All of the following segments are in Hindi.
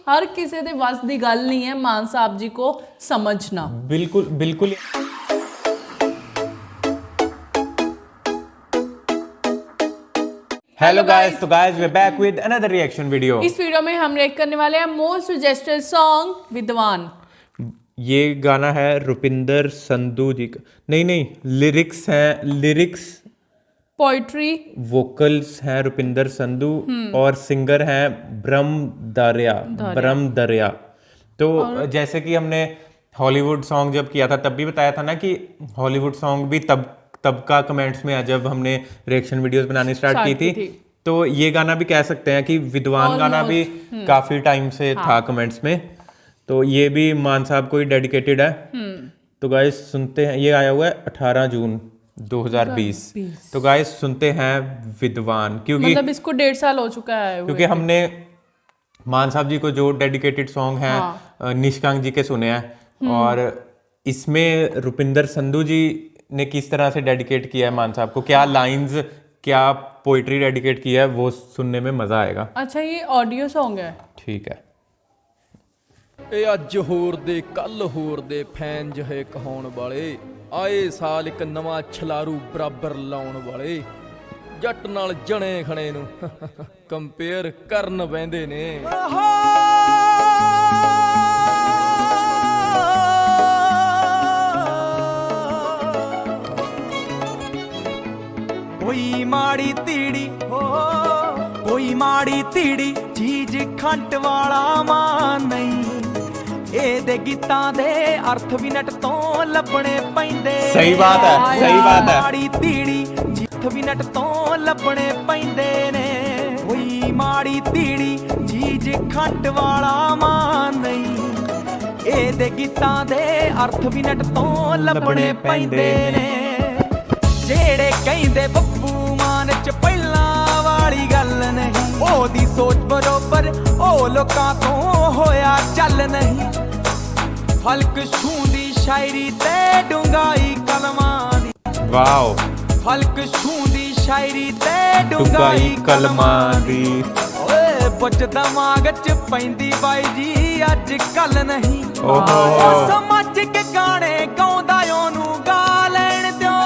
हर किसी दे वस दी गल नहीं है मान साहब जी को समझना। बिल्कुल बिल्कुल। हेलो गाइस, तो guys we are back with another reaction video. इस वीडियो में हम रिएक्ट करने वाले हैं मोस्ट सजेस्टेड सॉन्ग विद्वान। ये गाना है रुपिंदर संधू जी का, नहीं लिरिक्स हैं, लिरिक्स पोइट्री वोकल्स हैं रुपिंदर संधू और सिंगर हैं ब्रह्म दरिया। तो जैसे कि हमने हॉलीवुड सॉन्ग जब किया था तब भी बताया था ना कि हॉलीवुड सॉन्ग भी तब का कमेंट्स में जब हमने रिएक्शन वीडियोस बनानी स्टार्ट की थी। तो ये गाना भी कह सकते हैं कि विद्वान गाना भी काफी टाइम से था कमेंट्स में। तो ये भी मान साहब को ही डेडिकेटेड है। तो गाइस सुनते हैं, ये आया हुआ है 18 जून 2020। तो गाइस सुनते हैं विद्वान, क्योंकि मतलब इसको 1.5 साल हो चुका है, क्योंकि हमने मान साहब जी को जो डेडिकेटेड सॉन्ग हैं निष्कांत जी के सुने हैं, और इसमें रुपिंदर संधू जी ने किस तरह से डेडिकेट किया है मान साहब को, क्या लाइंस, क्या पोइट्री डेडिकेट किया है, वो सुनने में मजा आएगा। अच्छा ये ऑडियो सॉन्ग है, ठीक है। ਇਹ ਅੱਜ ਹੋਰ ਦੇ ਕੱਲ ਹੋਰ ਦੇ ਫੈਨ ਜਿਹੇ ਕਹਾਉਣ ਵਾਲੇ ਆਏ ਸਾਲ ਇੱਕ ਨਵਾਂ ਛਲਾਰੂ ਬਰਾਬਰ ਲਾਉਣ ਵਾਲੇ ਜੱਟ ਨਾਲ ਜਣੇ ਖਣੇ ਨੂੰ ਕੰਪੇਅਰ ਕਰਨ ਬੈਂਦੇ ਨੇ। ਕੋਈ ਮਾੜੀ ਤੀੜੀ ਕੋਈ ਮਾੜੀ ਤੀੜੀ ਚੀਜ਼ ਖੰਟ ਵਾਲਾ ਮਾਂ ਨਹੀਂ, ਇਹਦੇ ਗੀਤਾਂ ਦੇ ਅਰਥ ਵੀ ਨਟ ਤੋਂ ਲੱਭਣੇ ਪੈਂਦੇ। ਸਹੀ ਬਾਤ ਹੈ, ਸਹੀ ਬਾਤ ਹੈ। ਮਾੜੀ ਤੀੜੀ ਅਰਥ ਵੀ ਨਟ ਤੋਂ ਲੱਭਣੇ ਪੈਂਦੇ ਨੇ। ਕੋਈ ਮਾੜੀ ਤੀੜੀ ਚੀਜ਼ ਖੰਟ ਵਾਲਾ ਮਾਂ ਨਹੀਂ, ਇਹਦੇ ਗੀਤਾਂ ਦੇ ਅਰਥ ਵੀ ਨਟ ਤੋਂ ਲੱਭਣੇ ਪੈਂਦੇ ਨੇ। ਜਿਹੜੇ ਕਹਿੰਦੇ ਬੱਬੂ ਮਾਨ ਚ ਪਹਿਲਾਂ ਵਾਲੀ ਗੱਲ ਨਹੀਂ, ਉਹਦੀ ਸੋਚ ਬਰੋਬਰ ਉਹ ਲੋਕਾਂ ਤੋਂ ਹੋਇਆ ਚੱਲ ਨਹੀਂ। ਫਲਕ ਛੂੰਦੀ ਸ਼ਾਇਰੀ ਤੇ ਡੂੰਘਾਈ ਕਲਮਾਂ ਦੀ, ਵਾਓ। ਫਲਕ ਛੂੰਦੀ ਸ਼ਾਇਰੀ ਤੇ ਡੂੰਘਾਈ ਕਲਮਾਂ ਦੀ। ਓਏ ਪੁੱਛ ਦਿਮਾਗ ਚ ਪੈਂਦੀ ਬਾਈ ਜੀ ਅੱਜ ਕੱਲ ਨਹੀਂ। ਉਹ ਸਮਝ ਕੇ ਗਾਣੇ ਗਾਉਂਦਾ ਉਹਨੂੰ ਗਾ ਲੈਣ ਦਿਓ।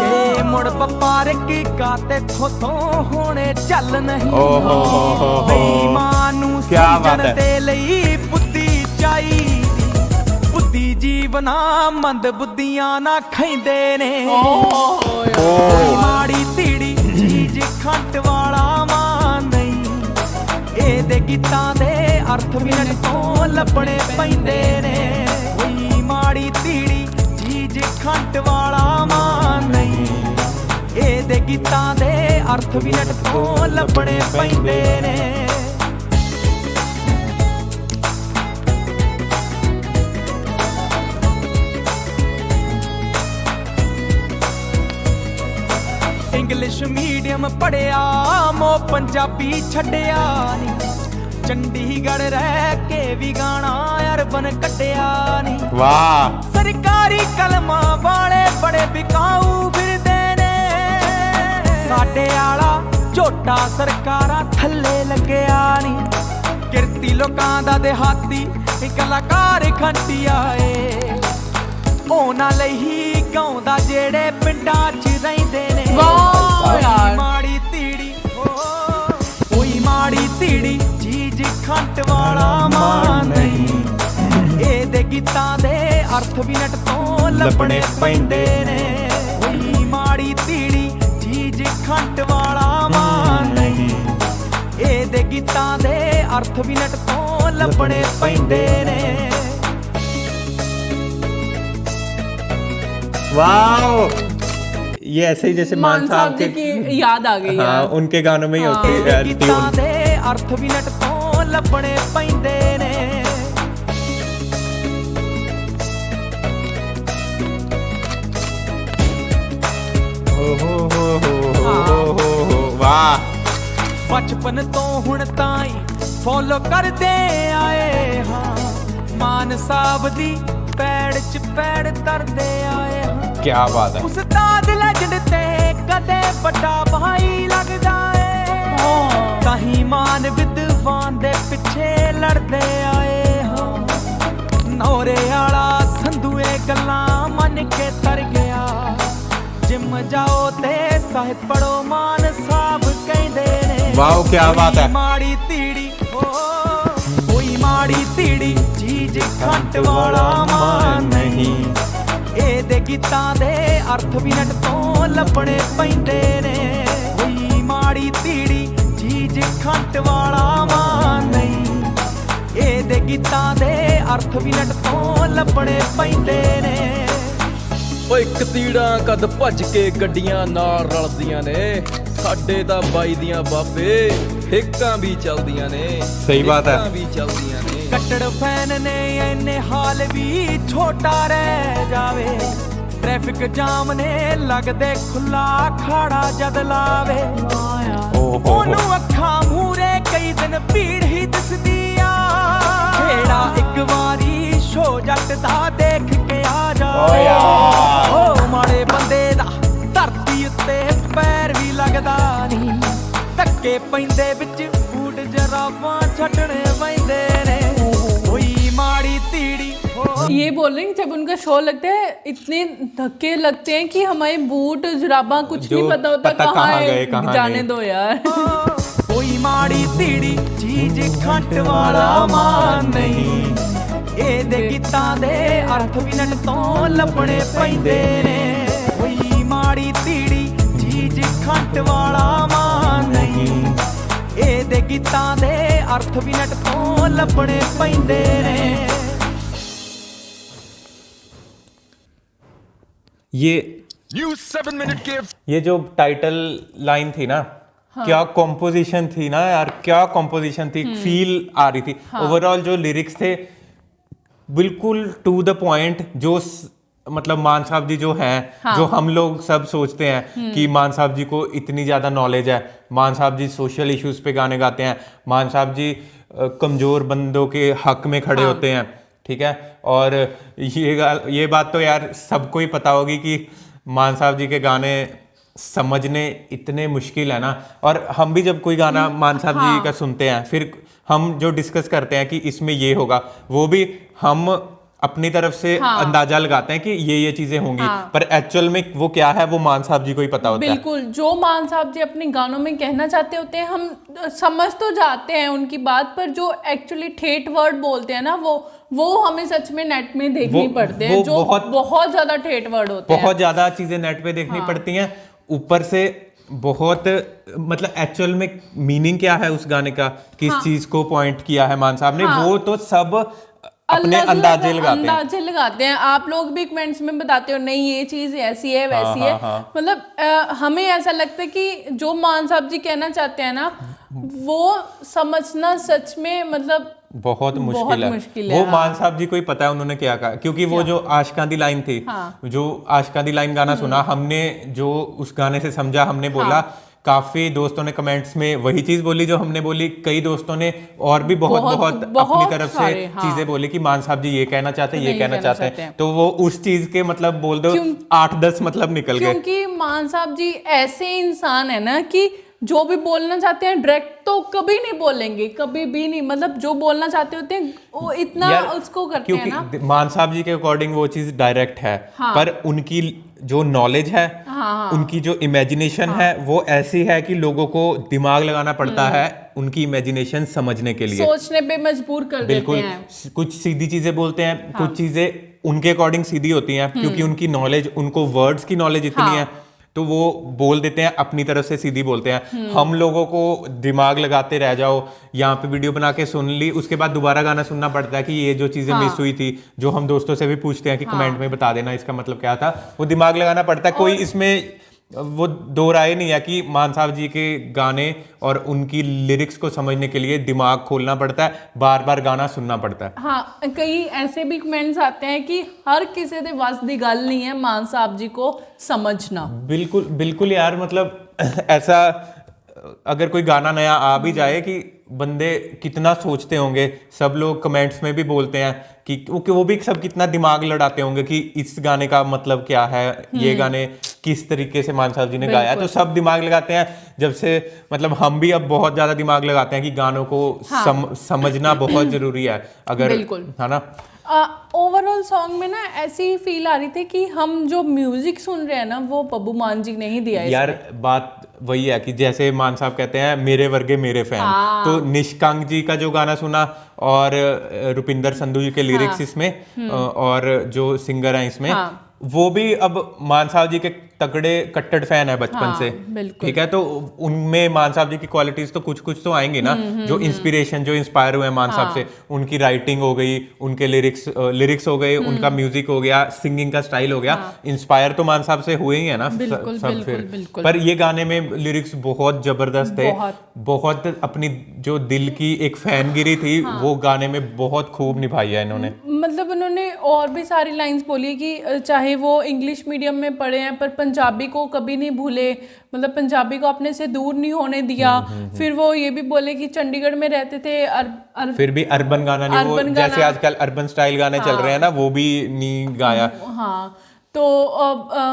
ਜੇ ਮੁੜ ਵਪਾਰਕ ਕਾਤੇ ਥੋਥੋਂ ਹੋਣੇ ਚੱਲ ਨਹੀਂ। ਬੇਈਮਾਨ ਨੂੰ ਸਮਝਣ ਦੇ ਲਈ ਬੁੱਧੀ ਚਾਹੀਦੀ, ਬੁੱਧੀ ਜੀਵਨਾ ਮੰਦ ਬੁੱਧੀਆਂ ਨਾ ਖੈਂਦੇ ਨੇ। ਕੋਈ ਮਾੜੀ ਤੀੜੀ ਚੀਜ਼ ਖੰਟ ਵਾਲਾ ਮਾਂ ਨਹੀਂ, ਇਹਦੇ ਗੀਤਾਂ ਦੇ ਅਰਥ ਵੀ ਨਟ ਤੋਂ ਲੱਭਣੇ ਪੈਂਦੇ ਨੇ। ਕੋਈ ਮਾੜੀ ਤੀੜੀ ਚੀਜ਼ ਖੰਟ ਵਾਲਾ ਮਾਂ ਨਹੀਂ, ਇਹਦੇ ਗੀਤਾਂ ਦੇ ਅਰਥ ਵੀ ਨਟ ਤੋਂ ਲੱਭਣੇ ਪੈਂਦੇ ਨੇ। ਇੰਗਲਿਸ਼ ਮੀਡੀਅਮ ਪੜਿਆ ਮੋ ਪੰਜਾਬੀ ਛੱਡਿਆ ਨੀ, ਚੰਡੀਗੜ੍ਹ ਰਹਿ ਕੇ ਵੀ ਗਾਣਾ ਅਰਬਨ ਕੱਟਿਆ ਨੀ। ਵਾਹ। ਸਰਕਾਰੀ ਕਲਮਾਂ ਵਾਲੇ ਬੜੇ ਬਿਕਾਊ ਫਿਰਦੇ ਨੇ, ਸਾਡੇ ਆਲਾ ਝੋਟਾ ਸਰਕਾਰਾਂ ਥੱਲੇ ਲੱਗਿਆ ਨੀ। ਕਿਰਤੀ ਲੋਕਾਂ ਦਾ ਦਿਹਾਤੀ ਕਲਾਕਾਰ ਖੰਟਿਆ ਏ, ਉਹਨਾਂ ਲਈ ਹੀ ਗਾਉਂਦਾ ਜਿਹੜੇ ਪਿੰਡਾਂ 'ਚ ਰਹਿੰਦੇ ਨੇ। ਵਾਹ ਯਾਰ। ਮਾੜੀ ਤੀੜੀ ਕੋਈ ਮਾੜੀ ਤੀੜੀ ਚੀਜ਼ ਖੰਟ ਵਾਲਾ ਮਾਂ ਨਹੀਂ, ਇਹਦੇ ਗੀਤਾਂ ਦੇ ਅਰਥ ਵੀ ਨਟ ਤੋਂ ਲੱਭਣੇ ਪੈਂਦੇ ਨੇ। ਕੋਈ ਮਾੜੀ ਤੀੜੀ ਚੀਜ਼ ਖੰਟ ਵਾਲਾ ਮਾਂ ਨਹੀਂ, ਇਹਦੇ ਗੀਤਾਂ ਦੇ ਅਰਥ ਵੀ ਨਟ ਤੋਂ ਲੱਭਣੇ ਪੈਂਦੇ ਨੇ। वाओ, ये ऐसे ही जैसे मान साहब की याद आ गई। हाँ, उनके गानों में ही होती है गीतां दे अर्थ भी नट तो लभणे पैंदे ने। वाह। बचपन तो हुण ताई फॉलो करदे आए हाँ, मान साहब दी पैड़ च पैड़ तरदे आए हाँ। क्या बात है। उस्ताद लेजेंड ते कदे बड़ा भाई लगदा है, ताही मान विद्वान ਜਵਾਨ ਦੇ ਪਿੱਛੇ ਲੜਦੇ ਆਏ ਹਾਂ ਨੌਰੇ ਵਾਲਾ ਸੰਧੂ ਇਹ ਗੱਲਾਂ ਮੰਨ ਕੇ ਤਰ ਗਿਆ ਜਿਮ ਜਾਓ ਤੇ ਸਾਹਿਤ ਪੜੋ ਮਾਨ ਸਾਹਿਬ ਕਹਿੰਦੇ ਨੇ ਵਾਓ ਕੀ ਬਾਤ ਹੈ ਮਾੜੀ ਤੀੜੀ ਕੋਈ ਮਾੜੀ ਤੀੜੀ ਚੀਜ਼ ਖੰਡ ਵਾਲਾ ਮਾਨ ਨਹੀਂ ਇਹਦੇ ਗੀਤਾਂ ਦੇ ਅਰਥ ਵੀ ਨਟ ਤੋਂ ਲੱਭਣੇ ਪੈਂਦੇ ਨੇ ਕੋਈ ਮਾੜੀ ਤੀੜੀ ਚੀਜ਼ ਖੰਡ ਵਾਲਾ ਮਾਨ ਨਹੀਂ ਇਹਦੇ ਗੀਤਾਂ ਦੇ ਅਰਥ ਵੀ ਨਟ ਤੋਂ ਲੱਭਣੇ ਪੈਂਦੇ ਨੇ ਓਏ ਇੱਕ ਤੀੜਾਂ ਕਦ ਭੱਜ ਕੇ ਗੱਡੀਆਂ ਨਾਲ ਰਲਦੀਆਂ ਨੇ ਸਾਡੇ ਤਾਂ ਬਾਈ ਦੀਆਂ ਬਾਬੇ ਹੇਕਾਂ ਵੀ ਚੱਲਦੀਆਂ ਨੇ ਸਹੀ ਬਾਤ ਹੈ ਹੇਕਾਂ ਵੀ ਚੱਲਦੀਆਂ ਨੇ ਕੱਟੜ ਫੈਨ ਨੇ ਇੰਨੇ ਹਾਲ ਵੀ ਛੋਟਾ ਰਹਿ ਜਾਵੇ ਟ੍ਰੈਫਿਕ ਜਾਮ ਨੇ ਲੱਗਦੇ ਖੁੱਲਾ ਖਾੜਾ ਜਦ ਲਾਵੇ ਉਹਨੂੰ ਅੱਖਾਂ ਮੂਰੇ ਕਈ ਦਿਨ ਭੀੜ ਹੀ ਦਿਸਦੀ ਆ ਜਿਹੜਾ ਇੱਕ ਵਾਰੀ ਸ਼ੋ ਜੱਟ ਦਾ ਦੇਖ ਕੇ ਆ ਜਾਵੇ ਓ ਮਾੜੇ ਬੰਦੇ ਦਾ ਧਰਤੀ ਉੱਤੇ ਪੈਰ ਵੀ ਲੱਗਦਾ ਨਹੀਂ ਧੱਕੇ ਪੈਂਦੇ ਵਿੱਚ ਬੂਟ ਜਰਾਬਾਂ ਛੱਡਣੇ ਪੈਂਦੇ ਨੇ ਕੋਈ ਮਾੜੀ ਤੀੜੀ ये बोल रहे हैं जब उनका शो लगता है इतने धक्के लगते हैं कि हमें बूट जुराबा कुछ नहीं पता होता कहाँ है जाने दो यार कोई माड़ी तीड़ी चीज खंड वाला मान नहीं ਇਹਦੇ ਗੀਤਾਂ ਦੇ ਅਰਥ ਵੀ ਨਟ ਤੋਂ ਲੱਭਣੇ ਪੈਂਦੇ ਨੇ ਕੋਈ ਮਾੜੀ ਤੀੜੀ ਚੀਜ਼ ਖੰਡ ਵਾਲਾ ਮਾਨ ਨਹੀਂ ਇਹਦੇ ਗੀਤਾਂ ਦੇ ਅਰਥ ਵੀ ਨਟ ਤੋਂ ਲੱਭਣੇ ਪੈਂਦੇ ਨੇ ये जो टाइटल लाइन थी ना क्या कॉम्पोजिशन थी ना यार क्या कॉम्पोजिशन थी फील आ रही थी ओवरऑल जो लिरिक्स थे बिल्कुल टू द पॉइंट जो मतलब मान साहब जी जो हैं जो हम लोग सब सोचते हैं कि मान साहब जी को इतनी ज़्यादा नॉलेज है मान साहब जी सोशल इश्यूज पे गाने गाते हैं मान साहब जी कमज़ोर बंदों के हक में खड़े होते हैं ठीक है और ये बात तो यार सबको ही पता होगी कि मान साहब जी के गाने समझने इतने मुश्किल है ना और हम भी जब कोई गाना मान साहब जी का सुनते हैं फिर हम जो डिस्कस करते हैं कि इसमें ये होगा वो भी हम अपनी तरफ से अंदाजा लगाते हैं कि ये चीजें होंगी पर एक्चुअल में वो क्या है वो मान साहब जी को ही पता होता है बिल्कुल जो मान साहब जी अपने गानों में कहना चाहते होते हैं हम समझ तो जाते हैं उनकी बात पर जो एक्चुअली ठेठ वर्ड बोलते हैं ना वो हमें सच में नेट में देखनी पड़ते हैं जो बहुत ज्यादा ठेठ वर्ड होते हैं बहुत ज्यादा चीजें नेट पे देखनी पड़ती हैं ऊपर से बहुत मतलब एक्चुअल में मीनिंग क्या है उस गाने का किस चीज को पॉइंट किया है मान साहब ने वो तो सब अपने अंदाजे लगाते हैं आप लोग भी कमेंट्स में बताते हो नहीं ये चीज ऐसी है वैसी है मतलब हमें ऐसा लगता है कि जो मान साहब जी कहना चाहते हैं ना वो समझना सच में मतलब बहुत मुश्किल है वो मान साहब जी को ही पता है उन्होंने क्या कहा क्योंकि वो जो आशिकां दी लाइन थी जो आशिकां दी लाइन गाना सुना हमने जो उस गाने से समझा हमने बोला काफी दोस्तों ने कमेंट्स में वही चीज बोली जो हमने बोली कई दोस्तों ने और भी बहुत अपनी तरफ से चीजें बोली कि मान साहब जी ये कहना चाहते हैं ये कहना चाहते हैं तो वो उस चीज के मतलब बोल दो 8-10 मतलब निकल गए क्योंकि मान साहब जी ऐसे इंसान है ना कि जो भी बोलना चाहते हैं डायरेक्ट तो कभी नहीं बोलेंगे कभी भी नहीं मतलब जो बोलना चाहते होते हैं वो इतना उसको करते हैं ना मान साहब जी के अकॉर्डिंग वो चीज डायरेक्ट है पर उनकी जो नॉलेज है उनकी जो इमेजिनेशन है वो ऐसी है कि लोगों को दिमाग लगाना पड़ता है उनकी इमेजिनेशन समझने के लिए सोचने पे मजबूर कर देते हैं कुछ सीधी चीजें बोलते हैं कुछ चीजें उनके अकॉर्डिंग सीधी होती हैं क्योंकि उनकी नॉलेज उनको वर्ड्स की नॉलेज इतनी है तो वो बोल देते हैं अपनी तरफ से सीधी बोलते हैं हम लोगों को दिमाग लगाते रह जाओ यहाँ पे वीडियो बना के सुन ली उसके बाद दोबारा गाना सुनना पड़ता है कि ये जो चीजें मिस हुई थी जो हम दोस्तों से भी पूछते हैं कि कमेंट में बता देना इसका मतलब क्या था वो दिमाग लगाना पड़ता है कोई इसमें वो दो राय नहीं है कि मान साहब जी के गाने और उनकी लिरिक्स को समझने के लिए दिमाग खोलना पड़ता है बार बार गाना सुनना पड़ता है हाँ कई ऐसे भी कमेंट्स आते हैं कि हर किसी दे वास दी गल नहीं है मान साहब जी को समझना बिल्कुल यार मतलब ऐसा अगर कोई गाना नया आ भी जाए कि बंदे कितना सोचते होंगे सब लोग कमेंट्स में भी बोलते हैं कि वो भी सब कितना दिमाग लड़ाते होंगे कि इस गाने का मतलब क्या है ये गाने किस तरीके से मान साहब जी ने गाया, तो सब दिमाग लगाते हैं। जब से मतलब हम भी अब बहुत ज्यादा दिमाग लगाते हैं कि गानों को समझना बहुत जरूरी है, अगर है ना। ओवरऑल सॉन्ग में ना ऐसी फील आ रही थी कि हम जो म्यूजिक सुन रहे हैं ना वो बब्बू मान जी ने ही दिया है यार। बात वही है कि जैसे मान साहब कहते हैं मेरे वर्गे मेरे फैन, तो निष्कांत जी का जो गाना सुना और रुपिंदर संधू जी के लिरिक्स इसमें और जो सिंगर हैं इसमें, वो भी अब मान साहब जी के तगड़े कट्टर फैन है बचपन से, ठीक है। तो उनमें मान साहब जी की क्वालिटीज तो कुछ कुछ तो आएंगी ना, जो इंस्पिरेशन, जो इंस्पायर हुए हैं मान साहब से, उनकी राइटिंग हो गई, उनके लिरिक्स हो गए, उनका म्यूजिक हो गया, सिंगिंग का स्टाइल हो गया, इंस्पायर तो मान साहब से हुए ही है ना सब फिर। पर ये गाने में लिरिक्स बहुत जबरदस्त थे, बहुत अपनी जो दिल की एक फैनगिरी थी वो गाने में बहुत खूब निभाई है इन्होंने। मतलब उन्होंने और भी सारी लाइंस बोली कि चाहे वो इंग्लिश मीडियम में पढ़े हैं पर पंजाबी को कभी नहीं भूले, मतलब पंजाबी को अपने से दूर नहीं होने दिया। फिर वो ये भी बोले कि चंडीगढ़ में रहते थे फिर भी अर्बन गाना नहीं, वो जैसे आजकल अर्बन स्टाइल गाने चल रहे हैं ना, वो भी नहीं गाया। हाँ, तो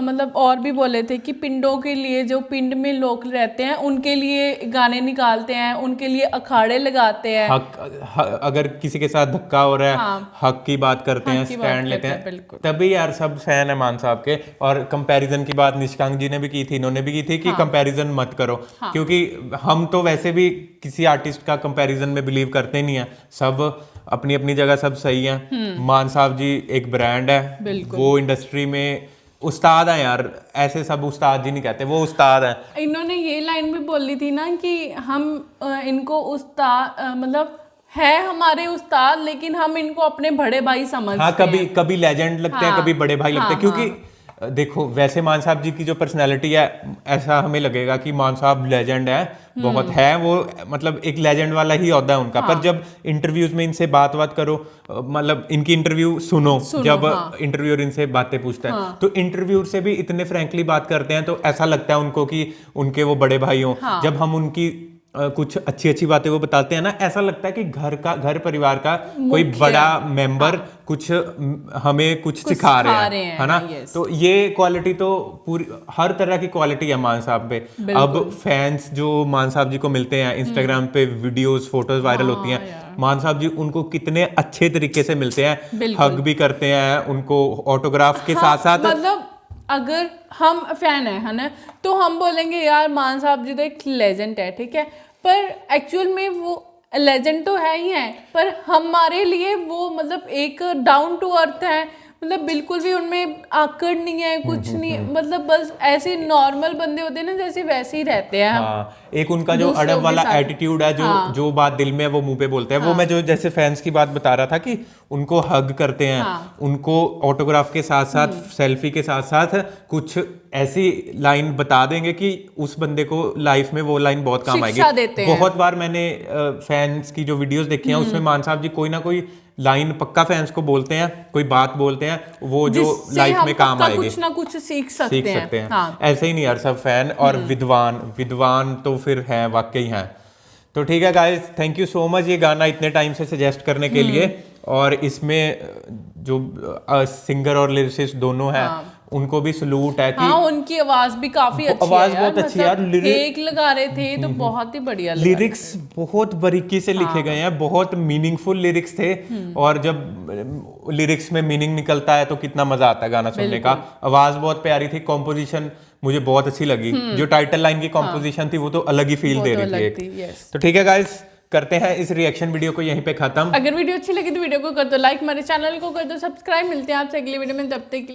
मतलब और भी बोले थे कि पिंडों के लिए, जो पिंड में लोग रहते हैं उनके लिए गाने निकालते हैं, उनके लिए अखाड़े लगाते हैं। अगर किसी के साथ धक्का हो रहा है, हक की बात करते हैं, स्टैंड लेते हैं, तभी यार सब फैन है मान साहब के। और कंपैरिजन की बात निष्कांत जी ने भी की थी, इन्होंने भी की थी कि कंपैरिजन मत करो, क्योंकि हम तो वैसे भी किसी आर्टिस्ट का कंपैरिजन में बिलीव करते नहीं है, सब अपनी अपनी जगह सब सही है। मान साहब जी एक ब्रांड है, वो इंडस्ट्री में उस्ताद है यार, ऐसे सब उस्ताद जी नहीं कहते, वो उस्ताद है। इन्होंने ये लाइन भी बोली थी ना कि हम इनको उस्ताद मतलब है हमारे उस्ताद, लेकिन हम इनको अपने बड़े भाई समझते हैं। कभी लेजेंड लगते हैं, कभी बड़े भाई लगते हैं, क्योंकि देखो वैसे मान साहब जी की जो पर्सनैलिटी है, ऐसा हमें लगेगा कि मान साहब लेजेंड है, बहुत है वो, मतलब एक लेजेंड वाला ही होता है उनका। पर जब इंटरव्यूज में इनसे बात करो, मतलब इनकी इंटरव्यू सुनो जब इंटरव्यूअर इनसे बातें पूछता है, तो इंटरव्यूअर से भी इतने फ्रैंकली बात करते हैं, तो ऐसा लगता है उनको कि उनके वो बड़े भाई हों। जब हम उनकी कुछ अच्छी अच्छी बातें वो बताते हैं ना, ऐसा लगता है कि घर परिवार का कोई बड़ा मेंबर कुछ हमें कुछ सिखा रहे हैं, है ना। तो ये क्वालिटी तो पूरी हर तरह की क्वालिटी है मान साहब पे। अब फैंस जो मान साहब जी को मिलते हैं इंस्टाग्राम पे, वीडियोस फोटोज वायरल होती हैं, मान साहब जी उनको कितने अच्छे तरीके से मिलते हैं, हग भी करते हैं उनको ऑटोग्राफ के साथ साथ। मतलब अगर हम फैन है ना, तो हम बोलेंगे यार मान साहब जी तो एक लेजेंड है, ठीक है, पर एक्चुअल में वो लेजेंड तो है ही है, पर हमारे लिए वो मतलब एक डाउन टू अर्थ है, मतलब बिल्कुल भी उनमें आकड़ नहीं है, कुछ नहीं, मतलब बस ऐसे नॉर्मल बंदे होते हैं ना जैसे वैसे ही रहते हैं। हाँ, एक उनका जो अड़ब वाला एटीट्यूड है, जो बात दिल में है वो मुंह पे बोलते हैं। वो मैं जो जैसे फैंस की बात बता रहा था कि उनको हग करते हैं, उनको ऑटोग्राफ के साथ साथ सेल्फी के साथ साथ कुछ ऐसी लाइन बता देंगे कि उस बंदे को लाइफ में वो लाइन बहुत काम आएगी। बहुत बार मैंने फैंस की जो वीडियोस देखी हैं उसमें मान साहब जी कोई ना कोई लाइन पक्का फैंस को बोलते हैं, कोई बात बोलते हैं, वो जो लाइफ में काम आएगी, कुछ ना कुछ सीख सकते हैं। हाँ। ऐसे ही नहीं यार सब फैन और विद्वान तो फिर हैं, वाकई हैं। तो ठीक है guys, thank you so much ये गाना इतने टाइम से सजेस्ट करने के लिए। और इसमें जो सिंगर और लिरिसिस्ट दोनों हैं, उनको भी सलूट है कि उनकी आवाज भी काफी अच्छी है, आवाज बहुत अच्छी है यार, लिरिक्स लगा रहे थे तो बहुत ही बढ़िया लिरिक्स बहुत बारीकी से लिखे गए हैं, बहुत मीनिंगफुल लिरिक्स थे। और जब लिरिक्स में मीनिंग निकलता है तो कितना मजा आता है गाना सुनने का। आवाज बहुत प्यारी थी, कॉम्पोजिशन मुझे बहुत अच्छी लगी, जो टाइटल लाइन की कॉम्पोजिशन थी वो तो अलग ही फील दे रही थी। तो ठीक है गाइस, करते हैं इस रिएक्शन वीडियो को यहीं पे खत्म। अगर वीडियो अच्छी लगी तो वीडियो को कर दो लाइक, हमारे चैनल को कर दो सब्सक्राइब। मिलते हैं आपसे अगली वीडियो में, तब तक